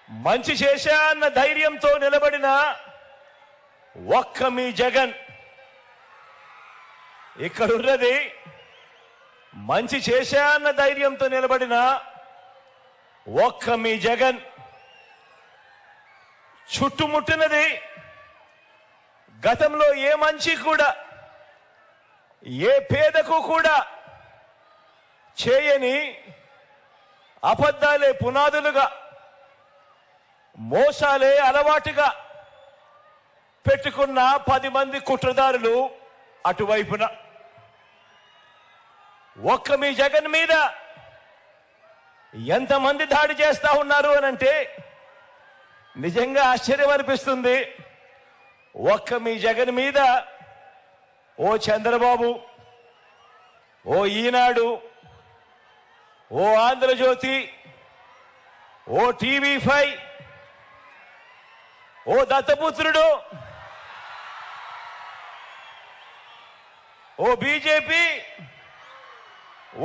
మంచి చేశా అన్న ధైర్యంతో నిలబడిన ఒక్క మీ జగన్. ఇక్కడున్నది మంచి చేశా అన్న ధైర్యంతో నిలబడిన ఒక్క మీ జగన్. చుట్టుముట్టినది గతంలో ఏ మంచి కూడా ఏ పేదకు కూడా చేయని అబద్ధాలే పునాదులుగా, మోసాలే అలవాటుగా పెట్టుకున్న 10 మంది కుట్రదారులు అటువైపున. ఒక్క మీ జగన్ మీద ఎంతమంది దాడి చేస్తా ఉన్నారు అనంటే నిజంగా ఆశ్చర్యం అనిపిస్తుంది. ఒక్క మీ జగన్ మీద ఓ చంద్రబాబు, ఓ ఈనాడు, ఓ ఆంధ్రజ్యోతి, ఓ టీవీ5, ఓ దత్తపుత్రుడు, ఓ బీజేపీ,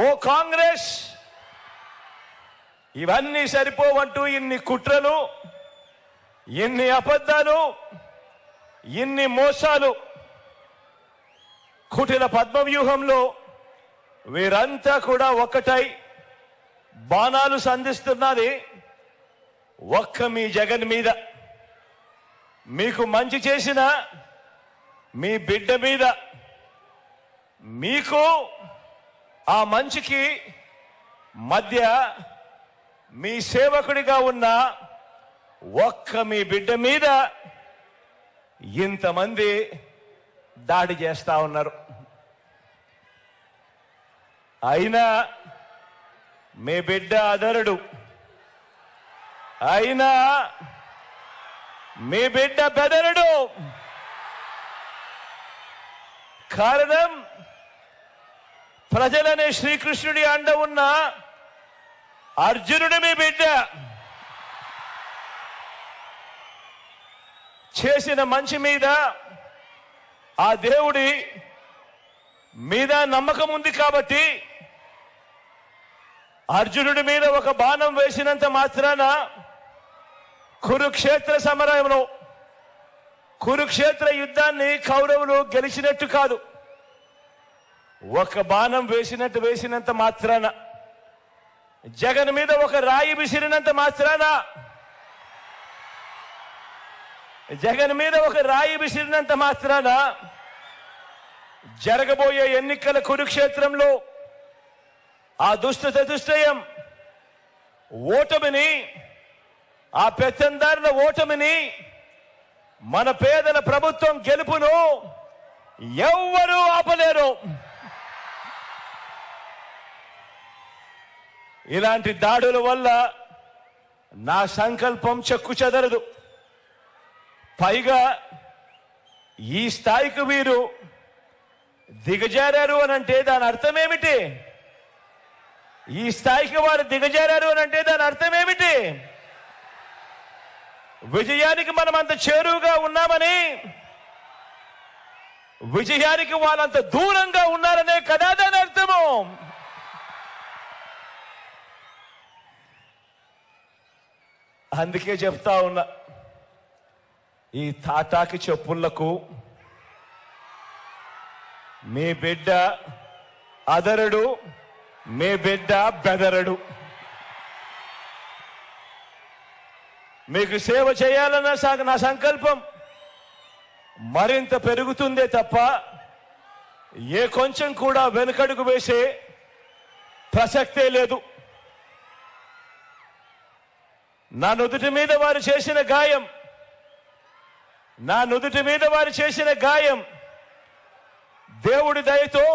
ఓ కాంగ్రెస్, ఇవన్నీ సరిపోవంటూ ఇన్ని కుట్రలు, ఇన్ని అబద్ధాలు, ఇన్ని మోసాలు, కుటిల పద్మవ్యూహంలో వీరంతా కూడా ఒక్కటై బాణాలు సంధిస్తున్నది ఒక్క మీ జగన్ మీద. మీకు మంచి చేసిన మీ బిడ్డ మీద, మీకు ఆ మంచికి మధ్య మీ సేవకుడిగా ఉన్న ఒక్క మీ బిడ్డ మీద ఇంతమంది దాడి చేస్తా ఉన్నారు. అయినా మీ బిడ్డ అదరుడు, అయినా మీ బిడ్డ బెదరుడు. కారణం ప్రజలనే శ్రీకృష్ణుడి అండ ఉన్న అర్జునుడి మీ బిడ్డ. చేసిన మంచి మీద ఆ దేవుడి మీద నమ్మకం ఉంది కాబట్టి అర్జునుడి మీద ఒక బాణం వేసినంత మాత్రాన కురుక్షేత్ర సమరంలో, కురుక్షేత్ర యుద్ధాన్ని కౌరవులు గెలిచినట్టు కాదు. ఒక బాణం వేసినంత మాత్రాన, జగన్ మీద ఒక రాయి విసిరినంత మాత్రాన, జగన్ మీద ఒక రాయి విసిరినంత మాత్రాన జరగబోయే ఎన్నికల కురుక్షేత్రంలో ఆ దుష్ట చతుష్టయం ఓటమిని, ఆ పెత్తందారుల ఓటమిని, మన పేదల ప్రభుత్వం గెలుపును ఎవ్వరూ ఆపలేరు. ఇలాంటి దాడుల వల్ల నా సంకల్పం చెక్కు చెదరదు. పైగా ఈ స్థాయికి వీరు దిగజారారు అనంటే దాని అర్థం ఏమిటి? ఈ స్థాయికి వారు దిగజారారు అనంటే దాని అర్థం ఏమిటి? విజయానికి మనం అంత చేరువుగా ఉన్నామని, విజయానికి వాళ్ళంత దూరంగా ఉన్నారనే కదా దాని అర్థము. అందుకే చెప్తా ఉన్నా, ఈ తాటాకి చెప్పులకు మీ బిడ్డ అదరడు, మీ బిడ్డ బెదరడు. మీకు సేవ చేయాలన్న నా సంకల్పం మరింత పెరుగుతుందే తప్ప ఏ కొంచెం కూడా వెనుకడుగు వేసే ప్రసక్తే లేదు. నా నుదుటి మీద వారు చేసిన గాయం, నా నుదుటి మీద వారు చేసిన గాయం దేవుడి దయతో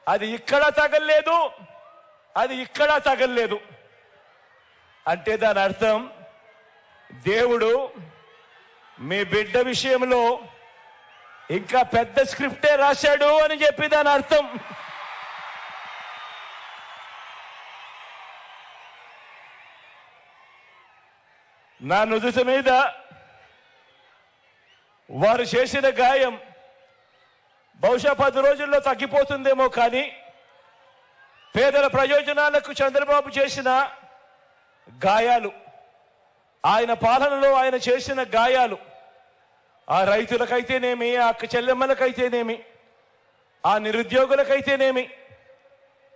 అది ఇక్కడ తగల్లేదు, అది ఇక్కడ తగల్లేదు. అంటే దాని అర్థం దేవుడు మీ బిడ్డ విషయంలో ఇంకా పెద్ద స్క్రిప్టే రాశాడు అని చెప్పి దాని అర్థం. నా నుదుటి మీద వారు చేసిన గాయం బహుశా 10 రోజుల్లో తగ్గిపోతుందేమో, కానీ పేదల ప్రయోజనాలకు చంద్రబాబు చేసిన గాయాలు ఆయన పాలనలో ఆయన చేసిన గాయాలు ఆ రైతులకైతేనేమి, ఆ అక్క చెల్లెమ్మలకైతేనేమి, ఆ నిరుద్యోగులకైతేనేమి,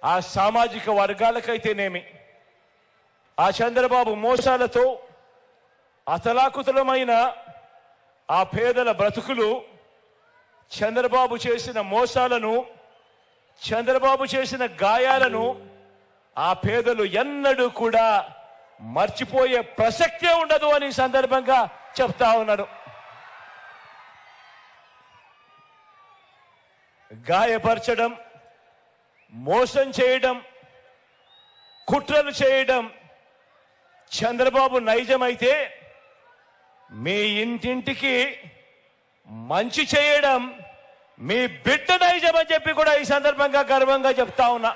ఆ సామాజిక వర్గాలకైతేనేమి, ఆ చంద్రబాబు మోసాలతో అతలాకుతలమైన ఆ పేదల బ్రతుకులు, చంద్రబాబు చేసిన మోసాలను, చంద్రబాబు చేసిన గాయాలను ఆ పేదలు ఎన్నడూ కూడా మర్చిపోయే ప్రసక్తే ఉండదు అని సందర్భంగా చెప్తా ఉన్నాను. గాయపరచడం, మోసం చేయడం, కుట్రలు చేయడం చంద్రబాబు నైజమైతే, మీ ఇంటింటికి మంచి చేయడం మీ బిడ్డ నైజం అని చెప్పి కూడా ఈ సందర్భంగా గర్వంగా చెప్తా ఉన్నా.